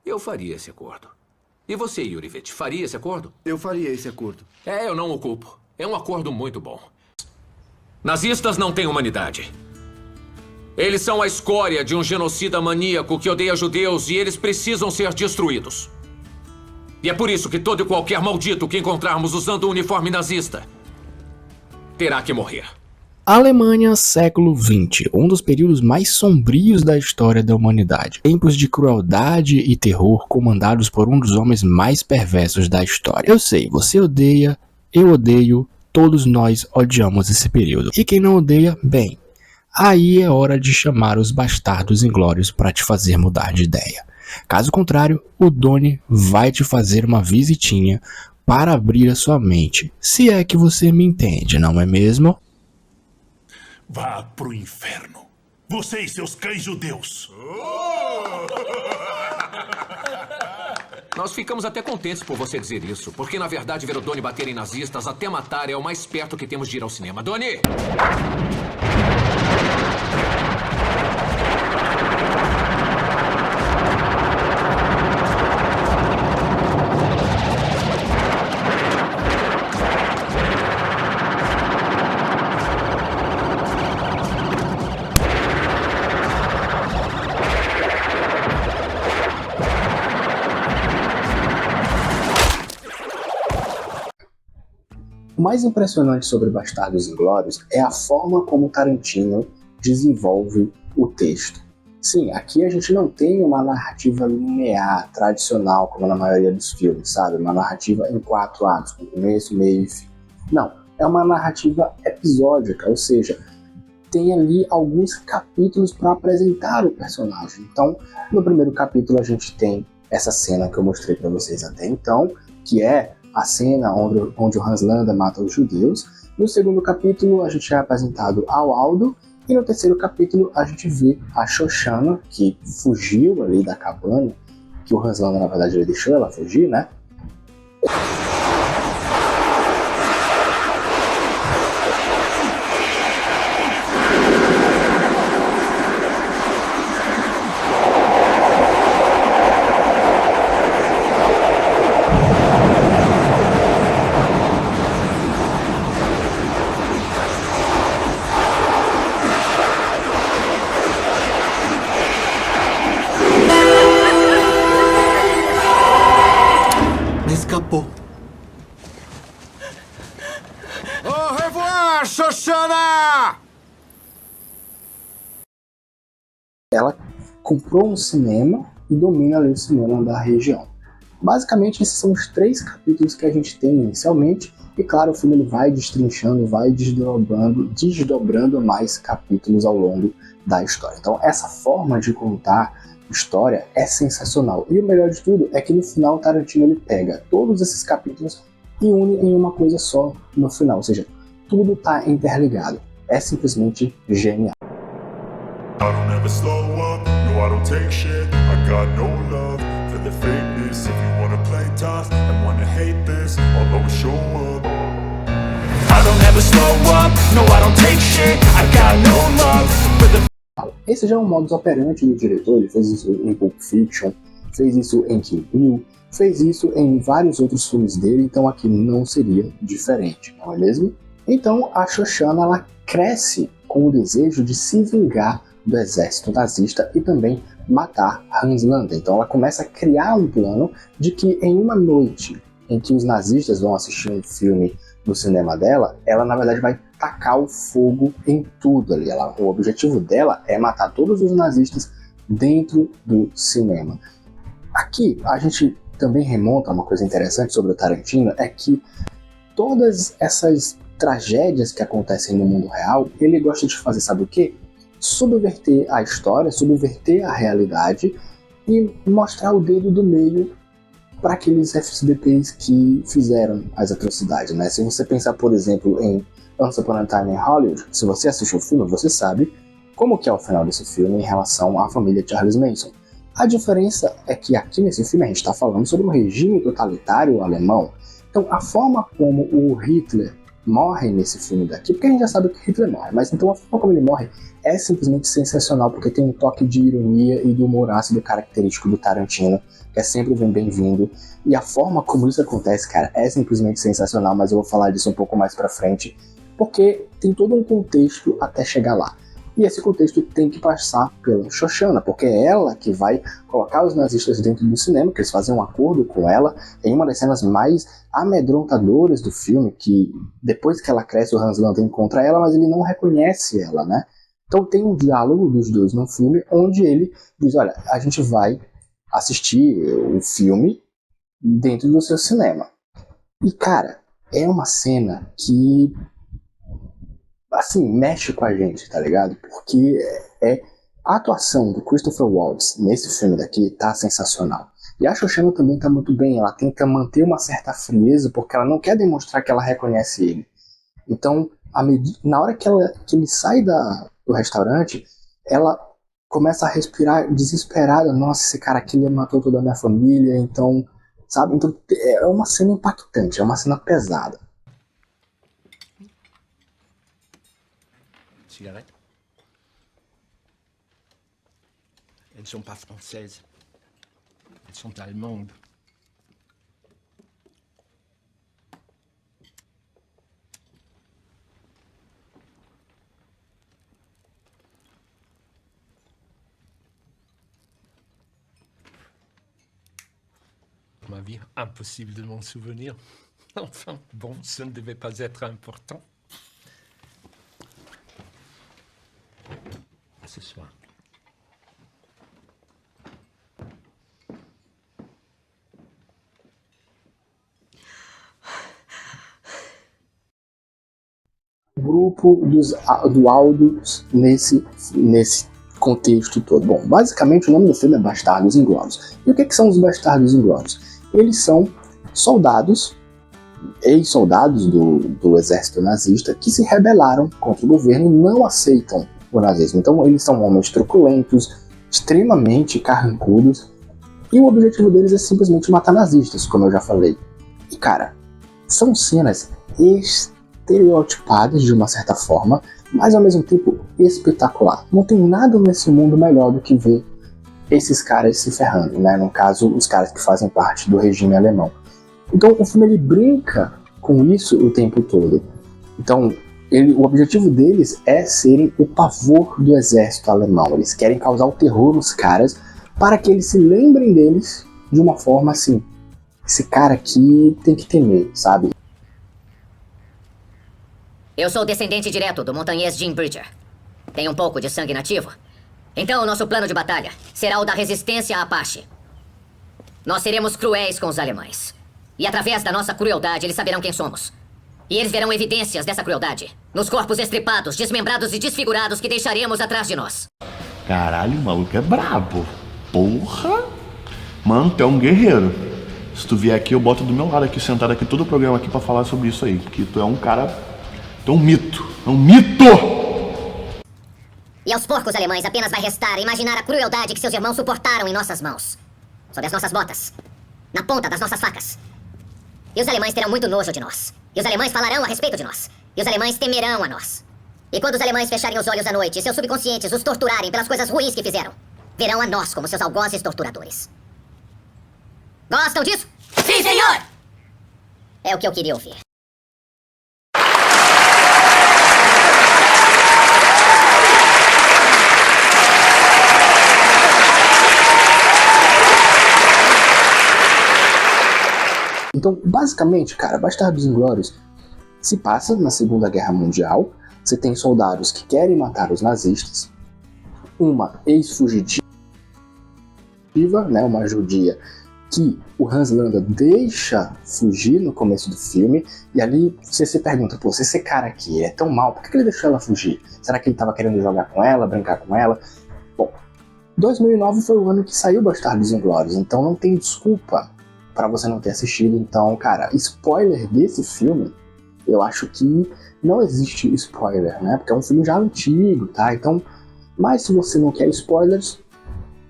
Eu faria esse acordo. E você, Yurevich, faria esse acordo? Eu faria esse acordo. Eu não o culpo. É um acordo muito bom. Nazistas não têm humanidade. Eles são a escória de um genocida maníaco que odeia judeus e eles precisam ser destruídos. E é por isso que todo e qualquer maldito que encontrarmos usando o uniforme nazista terá que morrer. Alemanha, século XX, um dos períodos mais sombrios da história da humanidade. Tempos de crueldade e terror comandados por um dos homens mais perversos da história. Eu sei, você odeia, eu odeio, todos nós odiamos esse período. E quem não odeia, bem, aí é hora de chamar os bastardos inglórios para te fazer mudar de ideia. Caso contrário, o Doni vai te fazer uma visitinha para abrir a sua mente. Se é que você me entende, não é mesmo? Vá pro inferno. Você e seus cães judeus. Nós ficamos até contentes por você dizer isso, porque na verdade ver o Doni bater em nazistas até matar é o mais perto que temos de ir ao cinema. Doni! O mais impressionante sobre Bastardos Inglórios é a forma como Tarantino desenvolve o texto. Sim, aqui a gente não tem uma narrativa linear, tradicional, como na maioria dos filmes, sabe? Uma narrativa em 4 atos, com começo, meio e fim. Não, é uma narrativa episódica, ou seja, tem ali alguns capítulos para apresentar o personagem. Então, no primeiro capítulo a gente tem essa cena que eu mostrei para vocês até então, que é a cena onde o Hans Landa mata os judeus. No segundo capítulo a gente é apresentado ao Aldo, e no terceiro capítulo a gente vê a Shoshana, que fugiu ali da cabana, que o Hans Landa na verdade ele deixou ela fugir, né? Escapou. Au revoir, Shoshana! Ela comprou um cinema e domina ali o cinema da região. Basicamente esses são os 3 capítulos que a gente tem inicialmente, e claro, o filme ele vai destrinchando, vai desdobrando mais capítulos ao longo da história. Então essa forma de contar história é sensacional. E o melhor de tudo é que no final o Tarantino ele pega todos esses capítulos e une em uma coisa só no final, ou seja, tudo está interligado. É simplesmente genial. I don't ever slow up, no I don't take shit. I got no love for the fakeness. If you wanna play tough and wanna hate this, I'll always show up. I don't ever slow up, no I don't take shit. I got no love for the. Esse já é um modus operandi do diretor, ele fez isso em Pulp Fiction, fez isso em Kill Bill, fez isso em vários outros filmes dele, então aqui não seria diferente, não é mesmo? Então a Shoshana ela cresce com o desejo de se vingar do exército nazista e também matar Hans Landa. Então ela começa a criar um plano de que em uma noite em que os nazistas vão assistir um filme no cinema dela, ela na verdade vai tacar o fogo em tudo ali. O objetivo dela é matar todos os nazistas dentro do cinema. Aqui a gente também remonta a uma coisa interessante sobre o Tarantino, é que todas essas tragédias que acontecem no mundo real, ele gosta de fazer, sabe o quê? Subverter a história, subverter a realidade e mostrar o dedo do meio para aqueles FSBPs que fizeram as atrocidades, né? Se você pensar, por exemplo, em Once Upon a Time in Hollywood, se você assistiu o filme, você sabe como que é o final desse filme em relação à família Charles Manson. A diferença é que aqui nesse filme a gente está falando sobre um regime totalitário alemão. Então a forma como o Hitler morre nesse filme daqui, porque a gente já sabe que Hitler morre, mas então a forma como ele morre é simplesmente sensacional, porque tem um toque de ironia e de humor ácido característico do Tarantino, que é sempre bem-vindo, e a forma como isso acontece, cara, é simplesmente sensacional, mas eu vou falar disso um pouco mais pra frente, porque tem todo um contexto até chegar lá. E esse contexto tem que passar pela Shoshana, porque é ela que vai colocar os nazistas dentro do cinema, que eles fazem um acordo com ela, em uma das cenas mais amedrontadoras do filme, que depois que ela cresce, o Hans Landa encontra ela, mas ele não reconhece ela, né? Então tem um diálogo dos dois no filme, onde ele diz, olha, a gente vai assistir o filme dentro do seu cinema. E, cara, é uma cena que, assim, mexe com a gente, tá ligado? Porque a atuação do Christopher Waltz nesse filme daqui tá sensacional. E a Shoshana também tá muito bem, ela tenta manter uma certa frieza, porque ela não quer demonstrar que ela reconhece ele. Então, na hora que ele sai do restaurante, ela começa a respirar desesperada. Nossa, esse cara aqui ele matou toda a minha família, então, sabe? Então, é uma cena impactante, é uma cena pesada. Cigarette? Elles ne sont pas françaises. Elles sont allemandes. Ma vie, impossible de m'en souvenir. Enfin, bon, ça ne devait pas être important. Ce soir. Grupo do Aldous nesse contexto todo. Bom, basicamente o nome do filme é Bastardos Inglórios. E o que são os Bastardos Inglórios? Eles são soldados, ex-soldados do exército nazista, que se rebelaram contra o governo e não aceitam o nazismo. Então eles são homens truculentos, extremamente carrancudos, e o objetivo deles é simplesmente matar nazistas, como eu já falei. E cara, são cenas estereotipadas de uma certa forma, mas ao mesmo tempo espetacular. Não tem nada nesse mundo melhor do que ver esses caras se ferrando, né? No caso, os caras que fazem parte do regime alemão. Então o filme ele brinca com isso o tempo todo. Então o objetivo deles é serem o pavor do exército alemão. Eles querem causar o terror nos caras para que eles se lembrem deles de uma forma assim, esse cara aqui tem que temer, sabe? Eu sou descendente direto do montanhês Jim Bridger. Tenho um pouco de sangue nativo. Então o nosso plano de batalha será o da resistência Apache. Nós seremos cruéis com os alemães. E através da nossa crueldade eles saberão quem somos. E eles verão evidências dessa crueldade nos corpos estripados, desmembrados e desfigurados que deixaremos atrás de nós. Caralho, o maluco é brabo. Porra! Mano, tu é um guerreiro. Se tu vier aqui, eu boto do meu lado aqui, sentado aqui, todo o programa aqui pra falar sobre isso aí. Que tu é um cara... Tu é um mito. É um mito! E aos porcos alemães apenas vai restar imaginar a crueldade que seus irmãos suportaram em nossas mãos. Sob as nossas botas. Na ponta das nossas facas. E os alemães terão muito nojo de nós. E os alemães falarão a respeito de nós. E os alemães temerão a nós. E quando os alemães fecharem os olhos à noite e seus subconscientes os torturarem pelas coisas ruins que fizeram, verão a nós como seus algozes torturadores. Gostam disso? Sim, senhor! É o que eu queria ouvir. Então, basicamente, cara, Bastardos Inglórios se passa na Segunda Guerra Mundial. Você tem soldados que querem matar os nazistas, uma ex-fugitiva, né, uma judia que o Hans Landa deixa fugir no começo do filme, e ali você se pergunta, pô, se esse cara aqui é tão mal, por que ele deixou ela fugir? Será que ele estava querendo jogar com ela, brincar com ela? Bom, 2009 foi o ano que saiu Bastardos Inglórios, então não tem desculpa pra você não ter assistido. Então, cara, spoiler desse filme, eu acho que não existe spoiler, né? Porque é um filme já antigo, tá? Então, mas se você não quer spoilers,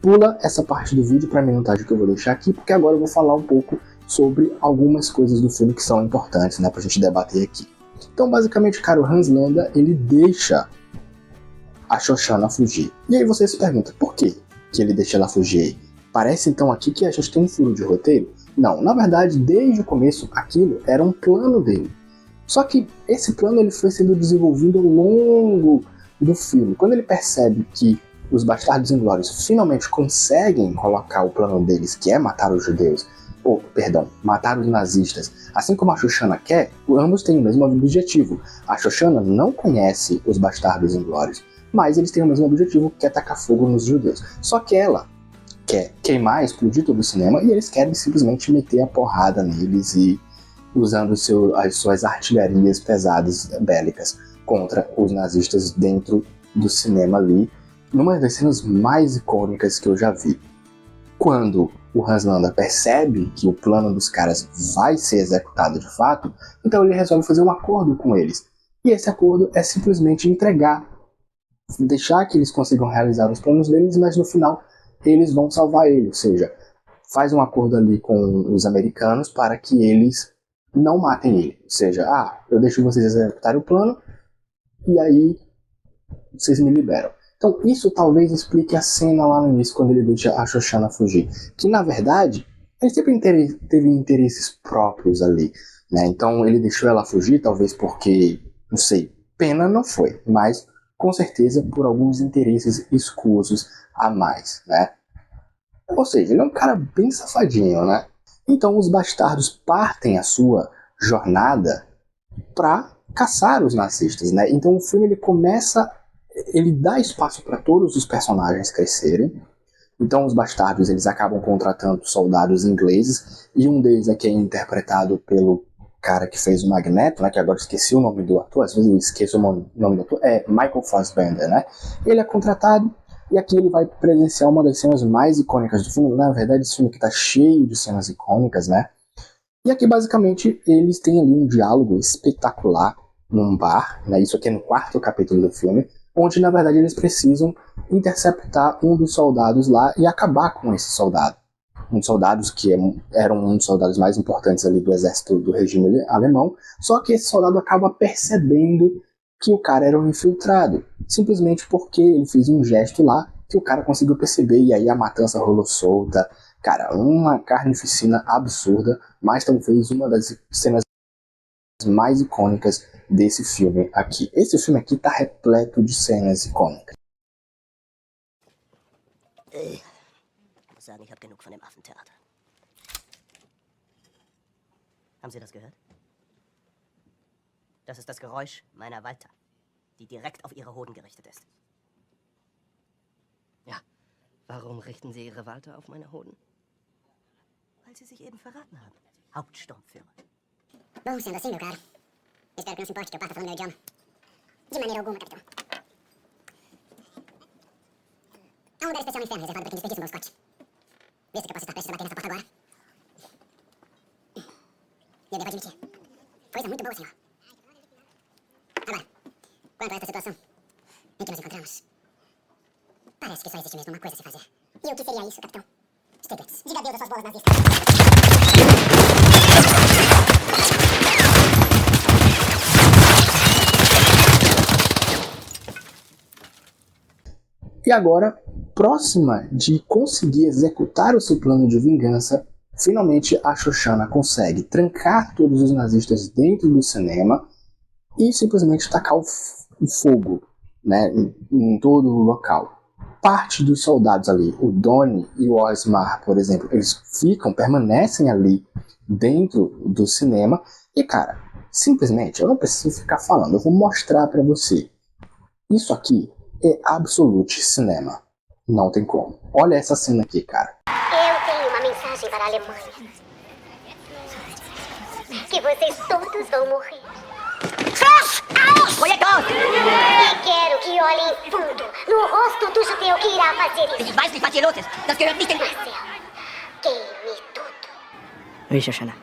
pula essa parte do vídeo pra minutagem que eu vou deixar aqui, porque agora eu vou falar um pouco sobre algumas coisas do filme que são importantes, né, pra gente debater aqui. Então, basicamente, cara, o Hans Landa, ele deixa a Shoshana fugir. E aí você se pergunta, por que ele deixa ela fugir? Parece então aqui que a gente tem um furo de roteiro? Não, na verdade, desde o começo, aquilo era um plano dele. Só que esse plano ele foi sendo desenvolvido ao longo do filme. Quando ele percebe que os Bastardos Inglórios finalmente conseguem colocar o plano deles, que é matar os judeus, matar os nazistas, assim como a Shoshana quer, ambos têm o mesmo objetivo. A Shoshana não conhece os Bastardos Inglórios, mas eles têm o mesmo objetivo, que é tacar fogo nos judeus. Só que ela quer queimar, explodir todo o cinema, e eles querem simplesmente meter a porrada neles e usando as suas artilharias pesadas bélicas contra os nazistas dentro do cinema ali, numa das cenas mais icônicas que eu já vi. Quando o Hans Landa percebe que o plano dos caras vai ser executado de fato, então ele resolve fazer um acordo com eles. E esse acordo é simplesmente deixar que eles consigam realizar os planos deles, mas no final eles vão salvar ele, ou seja, faz um acordo ali com os americanos para que eles não matem ele, ou seja, eu deixo vocês executarem o plano e aí vocês me liberam. Então isso talvez explique a cena lá no início, quando ele deixa a Shoshana fugir, que na verdade ele sempre teve interesses próprios ali, né? Então ele deixou ela fugir, talvez porque, não sei, pena não foi, mas com certeza por alguns interesses escusos a mais, né? Ou seja, ele é um cara bem safadinho, né? Então os bastardos partem a sua jornada para caçar os nazistas, né? Então o filme ele dá espaço para todos os personagens crescerem. Então os bastardos eles acabam contratando soldados ingleses, e um deles aqui é interpretado pelo cara que fez o Magneto, né, que agora esqueci o nome do ator, às vezes eu esqueço o nome do ator, é Michael Fassbender, né? Ele é contratado, e aqui ele vai presenciar uma das cenas mais icônicas do filme. Na verdade, esse filme aqui tá cheio de cenas icônicas, né? E aqui, basicamente, eles têm ali um diálogo espetacular num bar, né? Isso aqui é no 4º capítulo do filme, onde, na verdade, eles precisam interceptar um dos soldados lá e acabar com esse soldado. Um dos soldados que eram um dos soldados mais importantes ali do exército do regime alemão, só que esse soldado acaba percebendo que o cara era um infiltrado, simplesmente porque ele fez um gesto lá que o cara conseguiu perceber, e aí a matança rolou solta. Cara, uma carnificina absurda, mas talvez uma das cenas mais icônicas desse filme aqui. Esse filme aqui tá repleto de cenas icônicas. Ich muss sagen, ich habe genug von dem Affentheater. Haben Sie das gehört? Das ist das Geräusch meiner Walter, die direkt auf Ihre Hoden gerichtet ist. Ja, warum richten Sie Ihre Walter auf meine Hoden? Weil Sie sich eben verraten haben. Hauptsturmführer. Bom, sendo assim, meu caro, espero que não se importe que eu parta falando meu idioma. De maneira alguma, capitão. Há um lugar especial no inferno reservado para quem desperdiça o meu Scott. Vê se que eu posso estar prestes a bater nessa porta agora. E eu devo admitir, coisa muito boa, senhor. Agora, quanto a esta situação em que nos encontramos, parece que só existe mesmo uma coisa a se fazer. E o que seria isso, capitão? Stiglitz, diga adeus às suas bolas nazistas. E agora, próxima de conseguir executar o seu plano de vingança, finalmente a Shoshana consegue trancar todos os nazistas dentro do cinema e simplesmente tacar o fogo, né, em todo o local. Parte dos soldados ali, o Donnie e o Osmar, por exemplo, eles permanecem ali dentro do cinema. E cara, simplesmente, eu não preciso ficar falando, eu vou mostrar pra você. Isso aqui é absolute cinema. Não tem como. Olha essa cena aqui, cara. Eu tenho uma mensagem para a Alemanha. Que vocês todos vão morrer. E quero que olhem fundo no rosto do judeu que irá fazer isso. Ich weiß nicht, was hier los ist. Das gehört nicht in... Marcel, queime tudo. Oui, Shoshana.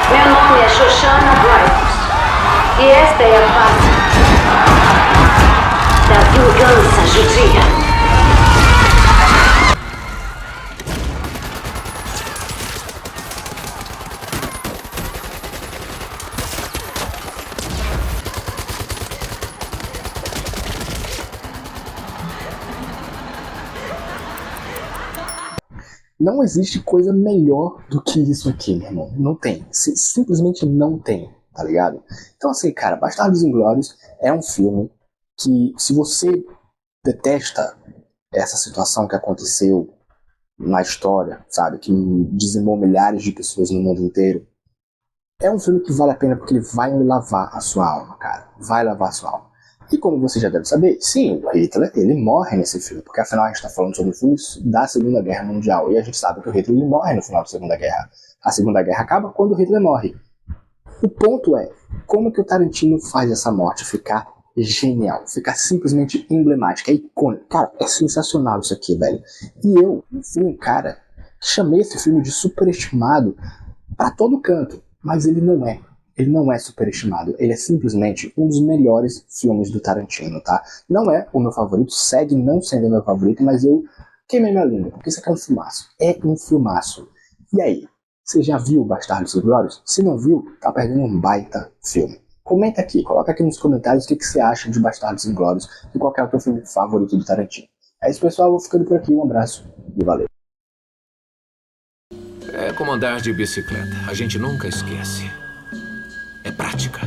Meu nome é Shoshana Bright e esta é a fase. vingança judia. Não existe coisa melhor do que isso aqui, meu irmão. Não tem. Simplesmente não tem, tá ligado? Então, assim, cara, Bastardos Inglórios é um filme que, se você detesta essa situação que aconteceu na história, sabe? Que dizimou milhares de pessoas no mundo inteiro. É um filme que vale a pena porque ele vai lavar a sua alma, cara. Vai lavar a sua alma. E como você já deve saber, sim, o Hitler, ele morre nesse filme, porque afinal a gente está falando sobre filmes da Segunda Guerra Mundial, e a gente sabe que o Hitler ele morre no final da Segunda Guerra. A Segunda Guerra acaba quando o Hitler morre. O ponto é, como que o Tarantino faz essa morte ficar genial, ficar simplesmente emblemática, é icônico. Cara, é sensacional isso aqui, velho. E eu fui um cara que chamei esse filme de superestimado pra todo canto, mas ele não é. Ele não é superestimado, ele é simplesmente um dos melhores filmes do Tarantino, tá? Não é o meu favorito, segue não sendo o meu favorito, mas eu queimei minha língua, porque isso aqui é um filmaço. É um filmaço. E aí, você já viu Bastardos Inglórios? Se não viu, tá perdendo um baita filme. Comenta aqui, coloca aqui nos comentários o que você acha de Bastardos Inglórios e qual é o teu filme favorito do Tarantino. É isso, pessoal, eu vou ficando por aqui, um abraço e valeu. É como andar de bicicleta, a gente nunca esquece. É prática.